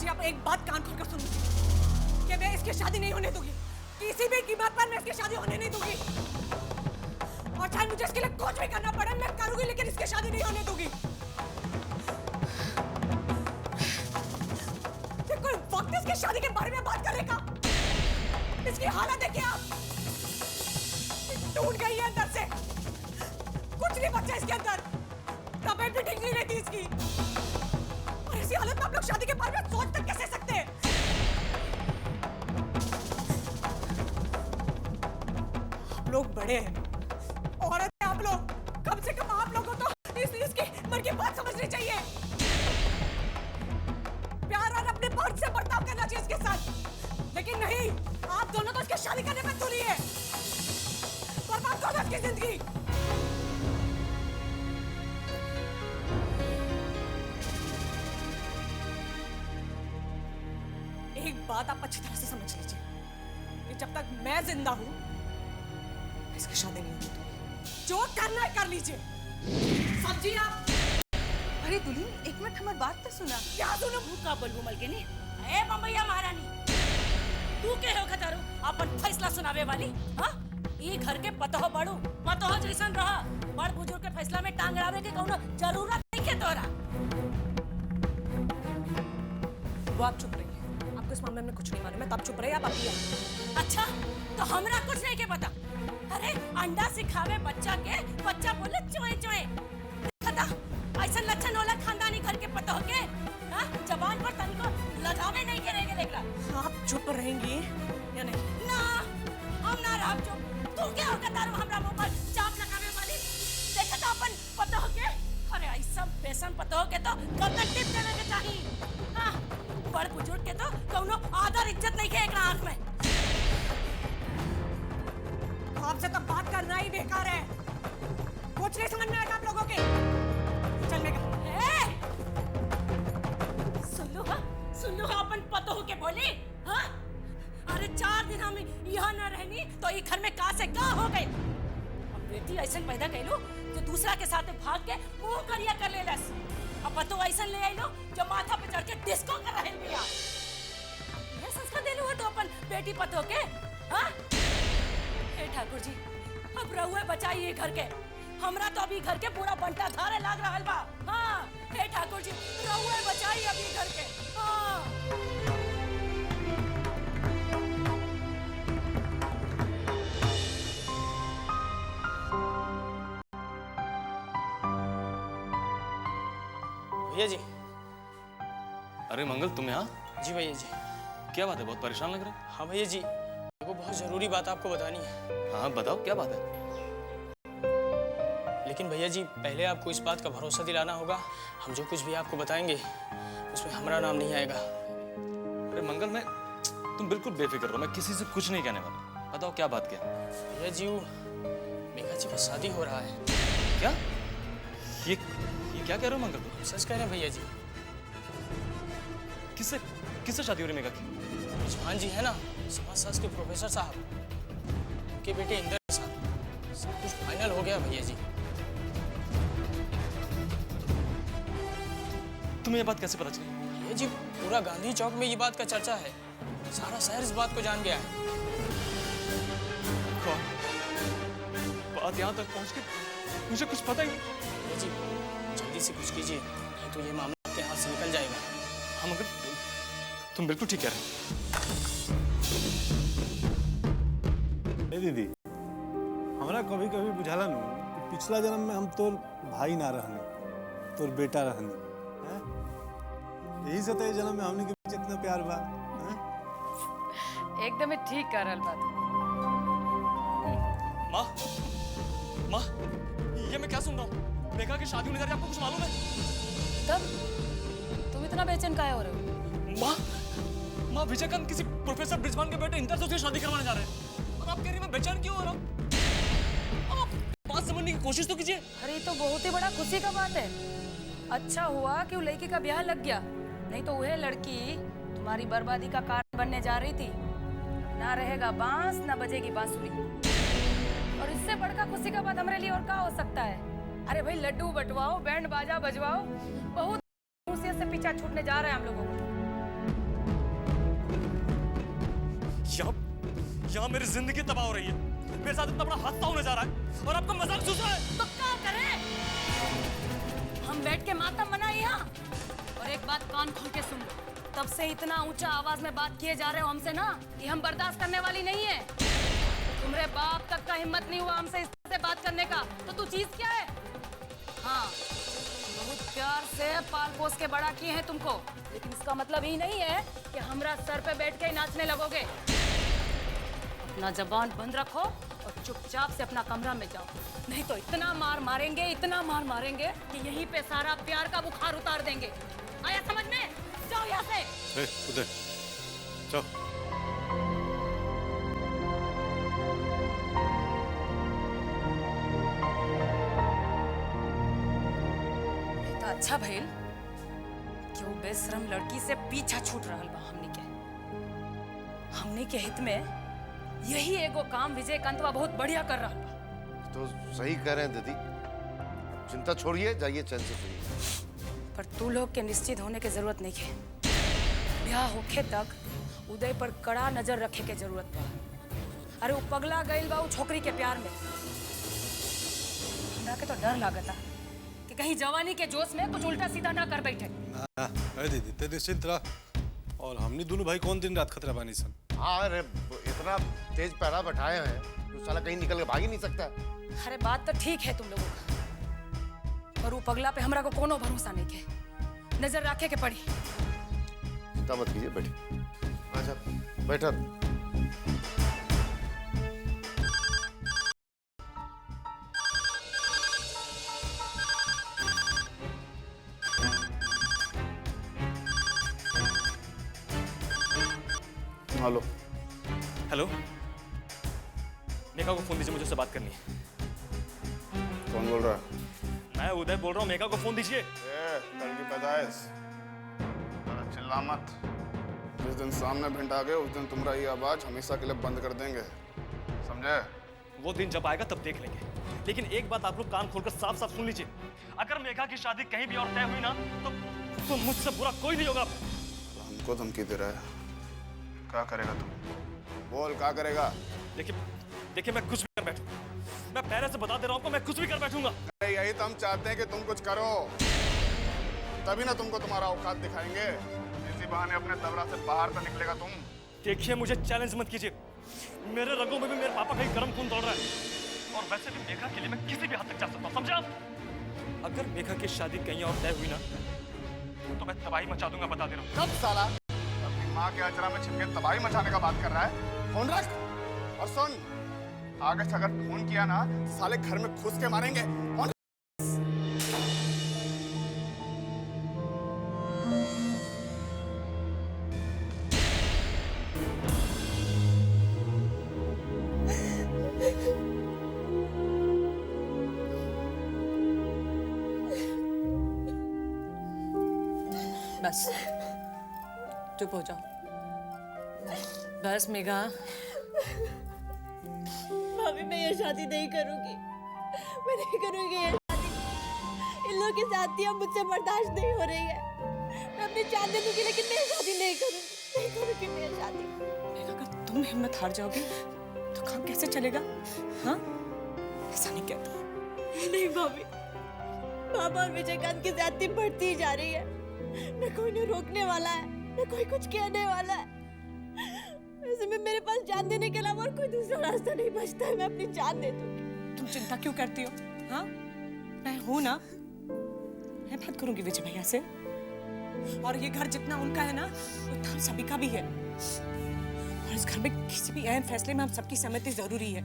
मुझे आप एक बात कान खोलकर सुन लीजिए कि मैं इसकी शादी नहीं होने दूंगी। किसी भी कीमत पर मैं इसकी शादी होने नहीं दूंगी। और चाहे मुझे इसके लिए कुछ भी करना पड़े मैं करूंगी, लेकिन इसकी शादी नहीं होने दूंगी। कोई वक्त इसकी शादी के बारे में बात करेगा? इसकी हालत देखिए आप, टूट गई है अंदर से, कुछ नहीं बचा इसके अंदर, तबीयत भी ठीक नहीं रहती इसकी। और इसी हालत में आप लोग शादी के बारे में सोच तक कैसे सकते हैं? आप लोग बड़े हैं, औरत हैं आप लोग, कम से कम आप लोगों को तो इसकी मन की बात समझनी चाहिए। प्यार और अपने मर्द से बर्ताव करना चाहिए इसके साथ, लेकिन नहीं, आप दोनों तो इसकी शादी करने में तुली है, बर्बाद करो इसकी जिंदगी। एक बात आप अच्छी तरह से समझ लीजिए कि जब तक मैं जिंदा हूं इसकी शादी नहीं होगी। जो करना है कर लीजिए। समझी आप? अरे दुल्हन, एक मिनट हमारी बात तो सुना। क्या सुनो? का बोलबू मलकिनी, ए बम्बैया महारानी, तू के हो खतारू अपन फैसला सुनावे वाली? हां, ई घर के पतहो बड़ू, पतहो जैसन रहा, बड़ बुजुर्ग के फैसला में टांग अड़ावे के कोनो जरूरत नहीं के तोरा। वो आप चुप रहिए, आपको इस मामले में कुछ नहीं मालूम है, तब चुप रहिए आप अभी। अच्छा, तो हमरा कुछ नहीं के पता। अरे अंडा सिखावे बच्चा के, बच्चा बोले चोए चोए। खता ऐसा लक्षण होला खानदानी घर के पतहो के? हां, जबान पर तनको लगावे नहीं करेंगे लेकरा। आप चुप रहेंगी या नहीं? ना, हम ना रह चुप। तू क्या हो कतारू हमरा मुंह पर चाप लगावे वाली? देखत अपन पतहो के, अरे ऐसा बेसन पतहो के तो गर्दन टिप देवे के चाहिए। हां, बड़ बुजुर्ग के तो कौनो आदर इज्जत नहीं के एकरा आंख में। आपसे तो बात करना ही बेकार है, कुछ नहीं समझ में आएगा आप लोगों के। चलने का सुन लो अपन पतोह के बोली। हाँ, अरे 4 दिन हम यहाँ न रहनी तो ये घर में का से का हो गई। अब बेटी ऐसा पैदा कैलो जो दूसरा के साथ भाग के मुंह करिया कर ले लस। अब पतो ऐसा ले आइलो जो माथा पे चढ़ के डिस्को कर रहे बिया। ये संस्कार देलू हो तो अपन बेटी पतो के। हाँ, हे ठाकुर जी, अब रहुए बचाइए घर के, हमरा तो अभी घर के पूरा बंटा धारे लाग रहा बा। हाँ, हे ठाकुर जी, रहुए बचाइए अभी घर के। हाँ। भैया जी। अरे मंगल, तुम यहाँ? जी भैया जी। क्या बात है, बहुत परेशान लग रहे हो? हाँ भैया जी, मेरे को बहुत जरूरी बात आपको बतानी है। हाँ बताओ, क्या बात है? लेकिन भैया जी, पहले आपको इस बात का भरोसा दिलाना होगा, हम जो कुछ भी आपको बताएंगे उसमें हमारा नाम नहीं आएगा। अरे मंगल, तुम बिल्कुल बेफिक्र रहो, मैं किसी से कुछ नहीं कहने वाला। बताओ क्या बात क्या? भैया जी, वो मेघा जी का शादी हो रहा है। क्या? ये क्या कह रहे हो मंगल तुम? सच कह रहे हैं भैया जी। किससे शादी हो रही मेघा की? रिजवान जी है ना, समाजशास्त्र के प्रोफेसर साहब, उनके बेटे इंदर के साथ सब कुछ फाइनल हो गया भैया जी। तुम्हें ये बात कैसे पता चली? भैया जी, पूरा गांधी चौक में ये बात का चर्चा है, सारा शहर इस बात को जान गया है। बात यहाँ तक पहुँच के मुझे कुछ पता ही नहीं। भैया जी, जल्दी से कुछ कीजिए, नहीं तो ये मामला आपके हाथ से निकल जाएगा। हाँ मगर तुम बिल्कुल ठीक कह रहे हो। दीदी, हमरा कभी कभी बुझाला नु कि पिछला जन्म में हम तोर भाई ना रहने, तोर बेटा रहने। यही से तो जन्म में हमने के बीच इतना प्यार बा। एकदम ठीक कर रहल बात। माँ, ये मैं क्या सुन रहा हूँ? मेघा की शादी होने जा रही है, आपको कुछ मालूम है? तब तुम इतना बेचैन काहे हो रहे हो? माँ विजयकांत किसी प्रोफेसर ब्रिजवान के बेटे इंदर से उसकी शादी करवाने जा रहे हैं, और आप कह रही मैं बेचैन क्यों हो रहा हूँ? आप बात समझने की कोशिश तो कीजिए। अरे तो बहुत ही बड़ा खुशी का बात है। अच्छा हुआ कि वो लड़की का ब्याह लग गया, नहीं तो वह लड़की तुम्हारी बर्बादी का कारण बनने जा रही थी। ना रहेगा बांस, ना बजेगी बांसुरी। और इससे बढ़कर खुशी का बात हमारे लिए और क्या हो सकता है? अरे भाई, लड्डू बंटवाओ, बैंड बाजा बजवाओ, बहुत खुशियत से पीछा छूटने जा रहे हैं हम लोगों को। यहाँ मेरी जिंदगी तबाह हो रही है, मेरे साथ इतना बड़ा हादसा होने जा रहा है और आपको मजाक सूझ रहा है। तो क्या करें? हम बैठ के मातम मनाए यहाँ। और एक बात कान खोल के सुन लो, तब से इतना ऊंचा आवाज में बात किए जा रहे हो हमसे ना, कि हम बर्दाश्त करने वाली नहीं है। तुम्हारे बाप तक का हिम्मत नहीं हुआ हमसे इस तरह से बात करने का, तो तू चीज क्या है? हाँ, बहुत प्यार से पाल पोस के बड़ा किए हैं तुमको, लेकिन इसका मतलब ही नहीं है कि हमरा सर पे बैठ के ही नाचने लगोगे। अपना जबान बंद रखो और चुपचाप से अपना कमरा में जाओ, नहीं तो इतना मार मारेंगे, इतना मार मारेंगे कि यहीं पे सारा प्यार का बुखार उतार देंगे। आया समझ में? जाओ यहाँ से। उदय चल। अच्छा भइल कि वो बेशरम लड़की से पीछा छूट रहल बा। हमने के हित में यही एगो काम विजयकांतवा बहुत बढ़िया कर रहा बा। तो सही कह रहे हैं दीदी, चिंता छोड़िए, जाइए चैन से सोइए। पर तू लोग के निश्चित होने की जरूरत नहीं है। ब्याह होखे तक उदय पर कड़ा नजर रखे के जरूरत बा। अरे वो पगला गइल बा वो छोकरी के प्यार में। हमरा के तो डर लागता कि कहीं जवानी के जोश में कुछ उल्टा सीधा ना कर बैठे। अरे दीदी ते निश्चिंत रह, और हमने दोनों भाई कौन दिन रात खतरा बानी सन। हाँ, अरे इतना तेज पैरा बैठाए हैं तो साला कहीं निकल के भाग ही नहीं सकता। अरे बात तो ठीक है तुम लोगों का, पर वो पगला पे हमरा को कोनो भरोसा नहीं के, नजर रखे के पड़ी। चिंता मत कीजिए, बैठिए। अच्छा बैठा। हेलो हेलो, मेघा को फोन दीजिए, मुझे उससे बात करनी है। कौन बोल रहा है? मैं उदय बोल रहा हूँ, मेघा को फोन दीजिए। लड़की पैदाइश, चिल्ला मत। जिस दिन सामने भिंटा गए उस दिन तुम्हारा ये आवाज हमेशा के लिए बंद कर देंगे, समझे? वो दिन जब आएगा तब देख लेंगे, लेकिन एक बात आप लोग कान खोलकर साफ साफ सुन लीजिए, अगर मेघा की शादी कहीं भी और तय हुई ना तो मुझसे बुरा कोई नहीं होगा। हमको धमकी दे रहा है, क्या करेगा तुम? बोल क्या करेगा? देखिए मैं कुछ भी कर बैठूंगा, मैं पहले से बता दे रहा हूँ, मैं कुछ भी कर बैठूंगा। यही तो हम चाहते हैं कि तुम कुछ करो, तभी ना तुमको तुम्हारा औकात दिखाएंगे। इसी बहाने अपने दबरा से बाहर तो निकलेगा तुम। देखिए मुझे चैलेंज मत कीजिए, मेरे रगों में भी मेरे पापा का ही गर्म खून दौड़ रहा है, और वैसे भी मेघा के लिए मैं किसी भी हद तक जा सकता हूँ, समझे आप? अगर मेघा की शादी कहीं और तय हुई ना तो मैं तबाही मचा दूंगा, बता दे रहा हूँ। कब साला अपनी माँ के अचरा में छिपके तबाही मचाने का बात कर रहा है? फोन रख और सुन, आगे से अगर फोन किया ना साले घर में घुस के मारेंगे। फोन बस चुप हो जाओ, बस मेघा। भाभी मैं ये शादी नहीं करूंगी, मैं नहीं करूंगी ये शादी। इन लोगों की शादी अब मुझसे बर्दाश्त नहीं हो रही है। मैं अपनी जान दे दूंगी लेकिन मैं ये शादी नहीं करूंगी, नहीं करूंगी मैं ये शादी। मेघा अगर तुम हिम्मत हार जाओगी तो काम कैसे चलेगा? हाँ, ऐसा नहीं कहता। नहीं भाभी, पापा और विजयकांत की ज्यादती बढ़ती ही जा रही है। न कोई ने रोकने वाला है, न कोई कुछ कहने वाला है। ऐसे में मेरे पास जान देने के अलावा और कोई दूसरा रास्ता नहीं बचता है। मैं अपनी जान दे दूंगी। तुम चिंता क्यों करती हो? हाँ, मैं हूं ना, मैं बात करूंगी विजय भैया से। और ये घर जितना उनका है ना उतना हम सभी का भी है, और इस घर में किसी भी अहम फैसले में हम सबकी सहमति जरूरी है।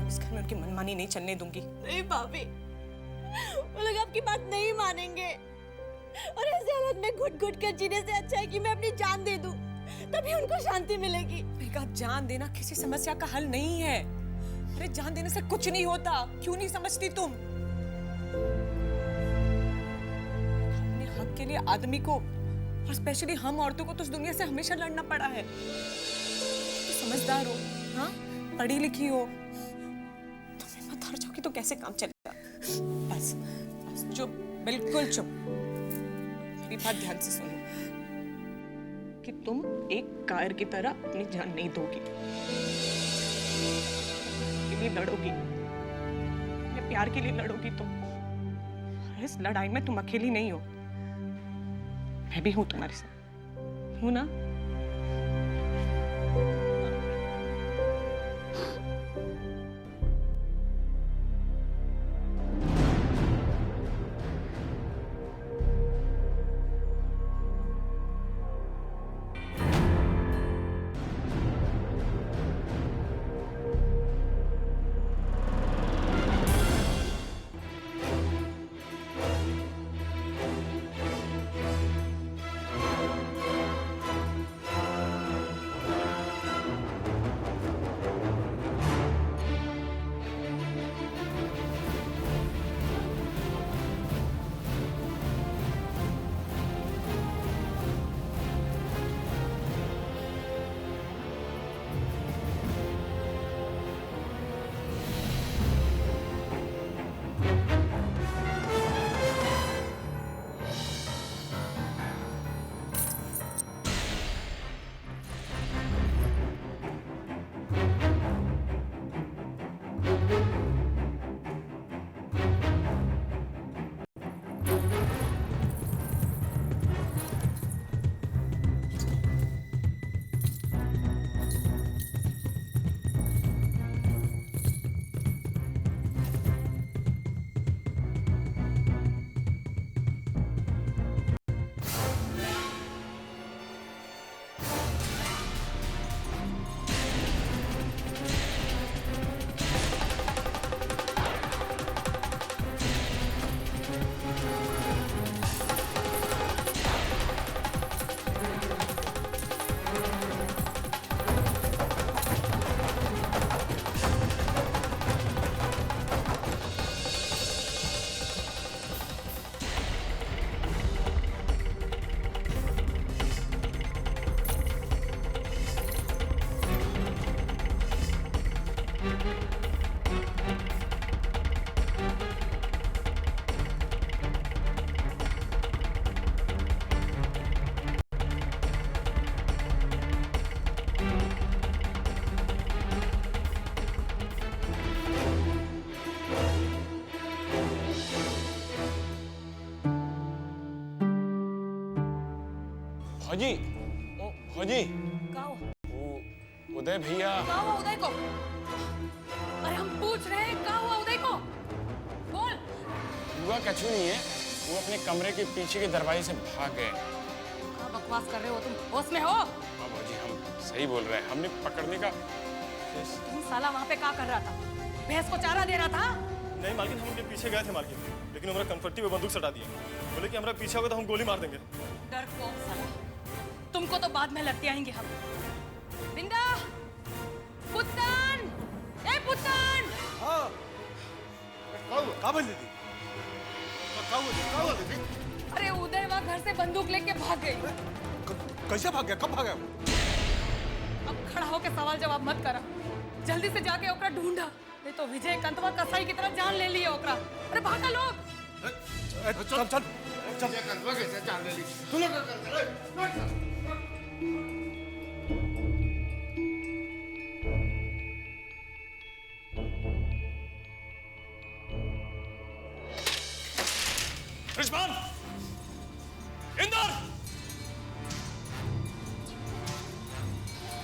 इस घर में उनकी मनमानी नहीं चलने दूंगी। नहीं भाभी, वो लोग आपकी बात नहीं मानेंगे, और ऐसे हालत में घुट घुट कर जीने से अच्छा है कि मैं अपनी जान दे दूं, तभी उनको शांति मिलेगी। मेघा, जान देना किसी समस्या का हल नहीं है। अरे जान देने से कुछ नहीं होता, क्यों नहीं समझती तुम? अपने हक के लिए आदमी को, और स्पेशली हम औरतों को तो इस दुनिया से हमेशा लड़ना पड़ा है। तो समझदार हो, हाँ, पढ़ी लिखी हो, तुम हिम्मत हार जाओगी तो कैसे काम चलेगा? बस बस चुप, बिल्कुल चुप। मेरी बात ध्यान से सुनो। कि तुम एक कायर की तरह अपनी जान नहीं दोगी, के लिए लड़ोगी, अपने प्यार के लिए लड़ोगी तुम। इस लड़ाई में तुम अकेली नहीं हो, मैं भी हूं तुम्हारे साथ, हूं ना? फौजी, ओ फौजी, का हुआ? वो उदय भैया। का हुआ उदय को? अरे हम पूछ रहे हैं का हुआ उदय को? बोल। हुआ कछु नहीं है, वो अपने कमरे के पीछे के दरवाजे से भाग गए। क्या बकवास कर रहे हो तुम? होश में हो? हाँ भौजी, हम सही बोल रहे हैं, हमने पकड़ने का। तुम साला वहाँ पे क्या कर रहा था? भैंस को चारा दे रहा था? नहीं मालकिन, हम उनके पीछे गए थे मालकिन, लेकिन हमारा कन्फर्टी में बंदूक सटा दिया। बोले कि हमारा पीछे होगा तो हम गोली मार देंगे। डरपोक साला, तुमको तो बाद में लगते आएंगे हम। बिंदा, पुत्तन, ए पुत्तन। हाँ, का बोल दीदी? का हुआ दीदी? अरे उदय वहाँ घर से बंदूक लेके भाग गई। कैसे भाग गया? कब भागा? अब खड़ा होके सवाल जवाब मत करा, जल्दी से जाके ओकरा ढूंढा, नहीं तो विजय कंतवा कसाई की तरह जान ले लिया ओकरा। अरे भागा लोग। चल चल चल। कैसे जान ले ली? तू लोग क्या करते रहे? रिजवान, इंदर।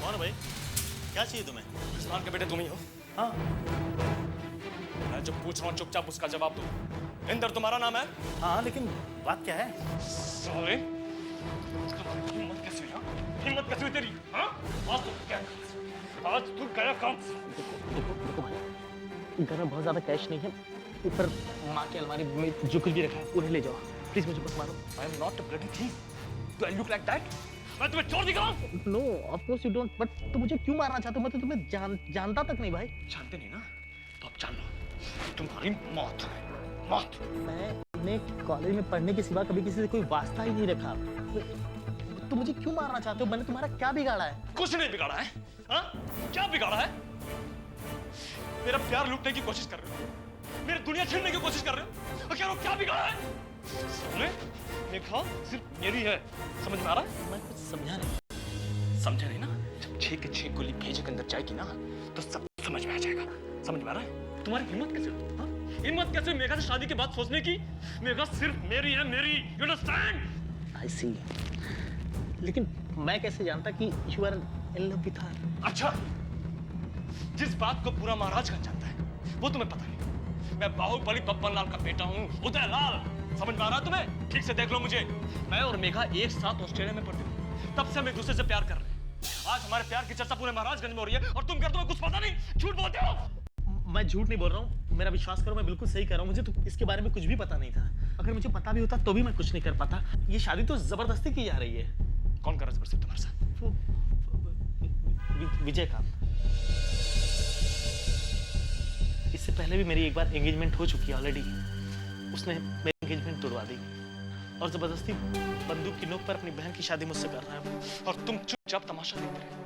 कौन भाई? क्या चाहिए तुम्हें? रिजवान के बेटे तुम ही हो? हाँ। मैं जो पूछ रहा हूँ चुपचाप उसका जवाब दो। इंदर तुम्हारा नाम है? हाँ, लेकिन बात क्या है? साले, हिम्मत कैसी हुई? हाँ? हिम्मत कैसी हुई तेरी? हाँ? आज तू क्या? आज तू गया काम? देखो भाई, घर में बहुत ज्यादा कैश नहीं है, ऊपर माँ की अलमारी में जो कुछ भी रखा है उन्हें ले जाओ, प्लीज मुझे बस मारो। I am not a bloody thief. Do I look like that? मैं तुम्हें चोर दिख रहा हूँ? No, of course you don't, but तुम मुझे क्यों मारना चाहते हो? मैं तो तुम्हें जानता तक नहीं भाई। जानते नहीं ना? तो अब जान लो, तुम्हारी मौत है, मौत। मैंने कॉलेज में पढ़ने के सिवा कभी किसी से कोई वास्ता ही नहीं रखा। तुम मुझे क्यों मारना चाहते हो? मैंने तुम्हारा क्या बिगाड़ा है? कुछ नहीं बिगाड़ा है। हाँ? क्या बिगाड़ा है? मेरा प्यार लूटने की कोशिश कर रहे हो, मेरी दुनिया छीनने की कोशिश कर रहे हो, और क्या बिगाड़ा है? सामने देखा सिर्फ मेरी है, समझ में आ रहा है? मैं कुछ समझा नहीं। समझे नहीं ना? जब 6 के 6 गोली भेजे के अंदर जाएगी ना तो सब समझ में आ जाएगा। समझ में आ रहा है? तुम्हारी हिम्मत कैसे हुई? हाँ? हिम्मत कैसे हुई मेघा से शादी के बाद सोचने की? मेघा सिर्फ मेरी है, मेरी। You understand? I see. लेकिन मैं कैसे जानता कि you are in love with her? अच्छा, जिस बात को पूरा महाराजगंज जानता है वो तुम्हें पता नहीं। मैं बाहुबली बब्बन लाल का बेटा हूँ, उदय लाल। समझ में आ रहा है तुम्हें? ठीक से देख लो मुझे। मैं और मेघा एक साथ ऑस्ट्रेलिया में पढ़ते थे, तब से हम एक दूसरे से प्यार कर रहे हैं। आज हमारे प्यार की चर्चा पूरे महाराजगंज में हो रही है और तुम कहते हो कुछ पता नहीं। झूठ बोलते हो। मैं झूठ नहीं बोल रहा हूँ, मेरा विश्वास करो, मैं बिल्कुल सही कर रहा हूँ। मुझे तो इसके बारे में कुछ भी पता नहीं था। अगर मुझे पता भी होता तो भी मैं कुछ नहीं कर पाता। ये शादी तो जबरदस्ती की जा रही है। कौन कर रहा है जबरदस्ती तुम्हारे साथ? विजयकांत। इससे पहले भी मेरी एक बार एंगेजमेंट हो चुकी है ऑलरेडी। उसने मेरी एंगेजमेंट तोड़वा दी और जबरदस्ती बंदूक की नोक पर अपनी बहन की शादी मुझसे कर रहा है। और तुम चुपचाप तमाशा देख रहे हो,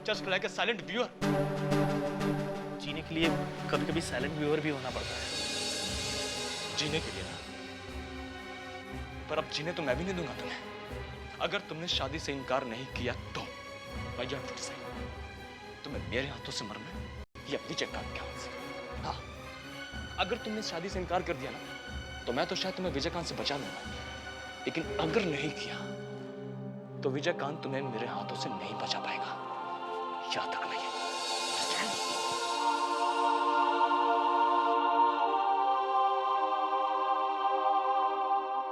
just like a silent viewer. जीने के लिए कभी कभी साइलेंट व्यूअर भी होना पड़ता है। जीने के लिए ना, पर अब जीने तो मैं भी नहीं दूंगा तुम्हें। अगर तुमने शादी से इनकार नहीं किया तो तुम्हें मेरे हाथों से मरना है या विजयकांत के हाथ से। हाँ, अगर तुमने शादी से इनकार कर दिया ना तो मैं तो शायद तुम्हें विजयकांत से बचा लूंगा, लेकिन अगर नहीं किया तो विजयकांत तुम्हें मेरे हाथों से नहीं बचा पाएगा। याद रखना ये।